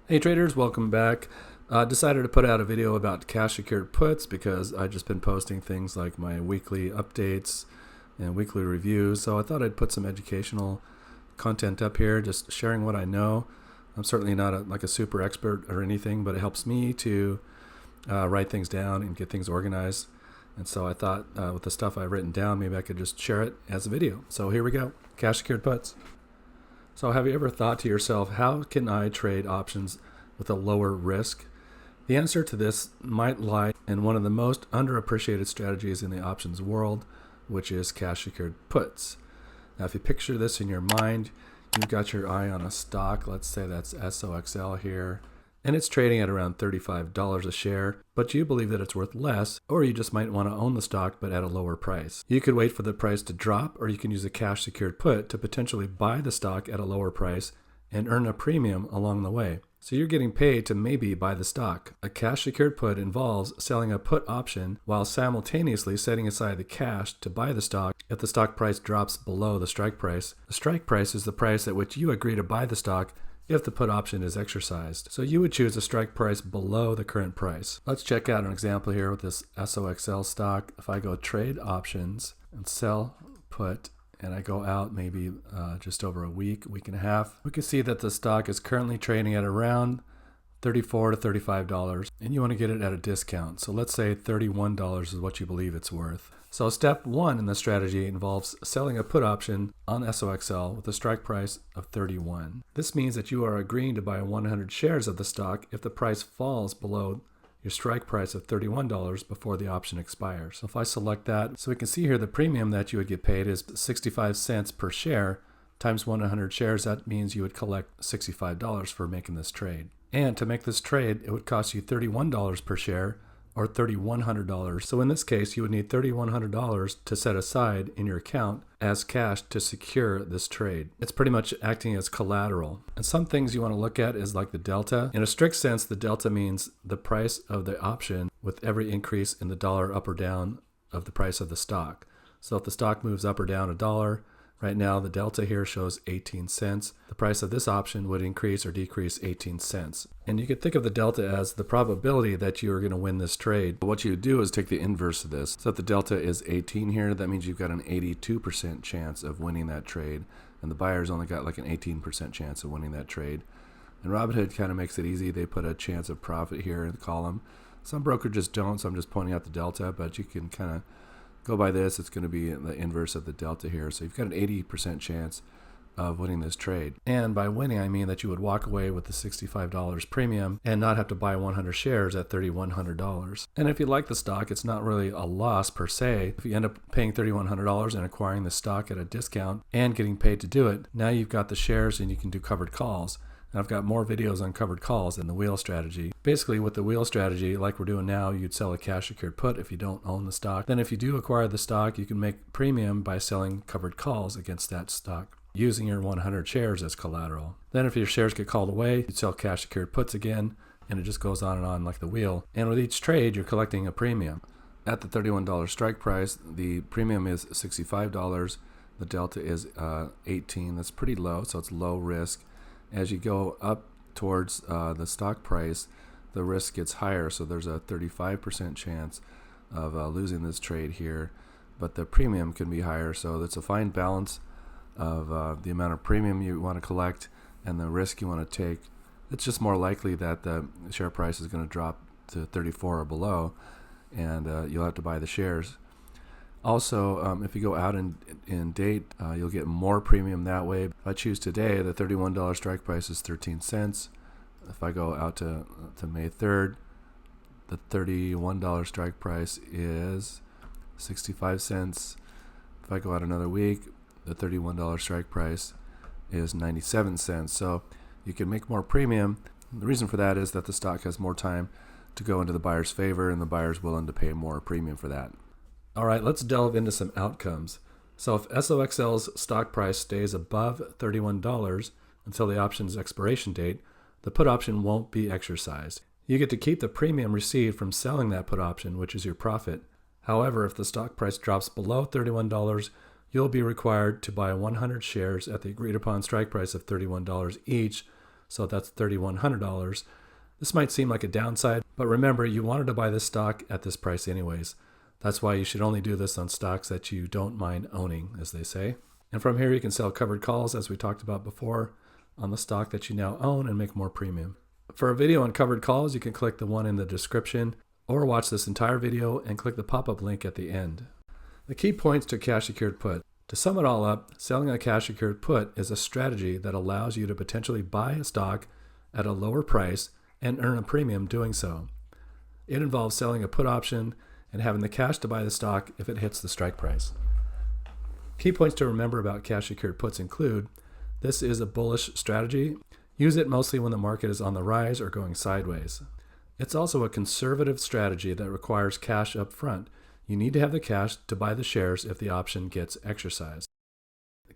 Hey traders, welcome back. Decided to put out a video about cash secured puts because I've just been posting things like my weekly updates and weekly reviews. So I thought I'd put some educational content up here, just sharing what I know. I'm certainly not like a super expert or anything, but it helps me to write things down and get things organized. And so I thought with the stuff I've written down, maybe I could just share it as a video. So here we go, cash secured puts. So have you ever thought to yourself, how can I trade options with a lower risk? The answer to this might lie in one of the most underappreciated strategies in the options world, which is cash secured puts. Now, if you picture this in your mind, you've got your eye on a stock, let's say that's SOXL here, and it's trading at around $35 a share, but you believe that it's worth less, or you just might want to own the stock but at a lower price. You could wait for the price to drop, or you can use a cash secured put to potentially buy the stock at a lower price and earn a premium along the way. So you're getting paid to maybe buy the stock. A cash secured put involves selling a put option while simultaneously setting aside the cash to buy the stock if the stock price drops below the strike price. The strike price is the price at which you agree to buy the stock if the put option is exercised. So you would choose a strike price below the current price. Let's check out an example here with this SOXL stock. If I go trade options and sell put, and I go out maybe just over a week and a half, we can see that the stock is currently trading at around $34 to $35, and you want to get it at a discount. So let's say $31 is what you believe it's worth. So step one in the strategy involves selling a put option on SOXL with a strike price of $31. This means that you are agreeing to buy 100 shares of the stock if the price falls below your strike price of $31 before the option expires. So if I select that, so we can see here the premium that you would get paid is 65 cents per share times 100 shares. That means you would collect $65 for making this trade. And to make this trade, it would cost you $31 per share or $3,100. So in this case, you would need $3,100 to set aside in your account as cash to secure this trade. It's pretty much acting as collateral. And some things you want to look at is like the delta. In a strict sense, the delta means the price of the option with every increase in the dollar up or down of the price of the stock. So if the stock moves up or down $1, right now the delta here shows 18 cents. The price of this option would increase or decrease 18 cents. And you could think of the delta as the probability that you are going to win this trade. But what you do is take the inverse of this. So if the delta is 18 here, that means you've got an 82% chance of winning that trade. And the buyer's only got like an 18% chance of winning that trade. And Robinhood kind of makes it easy. They put a chance of profit here in the column. Some brokerages don't, so I'm just pointing out the delta, but you can kind of go by this. It's going to be the inverse of the delta here. So you've got an 80% chance of winning this trade. And by winning, I mean that you would walk away with the $65 premium and not have to buy 100 shares at $3,100. And if you like the stock, it's not really a loss per se. If you end up paying $3,100 and acquiring the stock at a discount and getting paid to do it, now you've got the shares and you can do covered calls. And I've got more videos on covered calls than the wheel strategy. Basically, with the wheel strategy, like we're doing now, you'd sell a cash secured put if you don't own the stock. Then if you do acquire the stock, you can make premium by selling covered calls against that stock, using your 100 shares as collateral. Then if your shares get called away, you'd sell cash secured puts again, and it just goes on and on like the wheel. And with each trade, you're collecting a premium. At the $31 strike price, the premium is $65. The delta is 18. That's pretty low, so it's low risk. As you go up towards the stock price, the risk gets higher, so there's a 35% chance of losing this trade here, but the premium can be higher, so it's a fine balance of the amount of premium you want to collect and the risk you want to take. It's just more likely that the share price is going to drop to 34 or below, and you'll have to buy the shares. Also, if you go out in date, you'll get more premium that way. If I choose today, the $31 strike price is 13 cents. If I go out to May 3rd, the $31 strike price is 65 cents. If I go out another week, the $31 strike price is 97 cents. So you can make more premium. The reason for that is that the stock has more time to go into the buyer's favor, and the buyer's willing to pay more premium for that. All right, let's delve into some outcomes. So if SOXL's stock price stays above $31 until the option's expiration date, the put option won't be exercised. You get to keep the premium received from selling that put option, which is your profit. However, if the stock price drops below $31, you'll be required to buy 100 shares at the agreed upon strike price of $31 each so that's $3,100. This might seem like a downside, but remember, you wanted to buy this stock at this price anyways. That's why you should only do this on stocks that you don't mind owning, as they say. And from here, you can sell covered calls, as we talked about before, on the stock that you now own and make more premium. For a video on covered calls, you can click the one in the description or watch this entire video and click the pop-up link at the end. The key points to cash secured put. To sum it all up, selling a cash secured put is a strategy that allows you to potentially buy a stock at a lower price and earn a premium doing so. It involves selling a put option and having the cash to buy the stock if it hits the strike price. Key points to remember about cash secured puts include, this is a bullish strategy. Use it mostly when the market is on the rise or going sideways. It's also a conservative strategy that requires cash up front. You need to have the cash to buy the shares if the option gets exercised.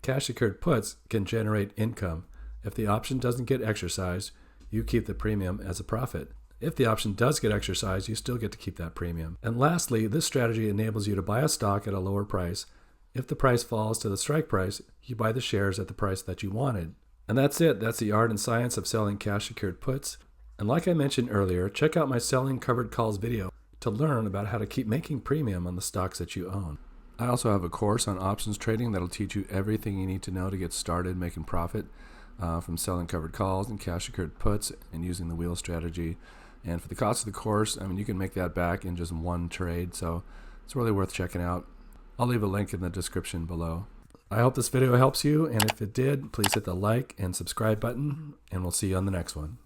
Cash secured puts can generate income. If the option doesn't get exercised, you keep the premium as a profit. If the option does get exercised, you still get to keep that premium. And lastly, this strategy enables you to buy a stock at a lower price. If the price falls to the strike price, you buy the shares at the price that you wanted. And that's it. That's the art and science of selling cash secured puts. And like I mentioned earlier, check out my Selling Covered Calls video to learn about how to keep making premium on the stocks that you own. I also have a course on options trading that'll teach you everything you need to know to get started making profit from selling covered calls and cash secured puts and using the wheel strategy. And for the cost of the course, you can make that back in just one trade, so it's really worth checking out. I'll leave a link in the description below. I hope this video helps you, and if it did, please hit the like and subscribe button, and we'll see you on the next one.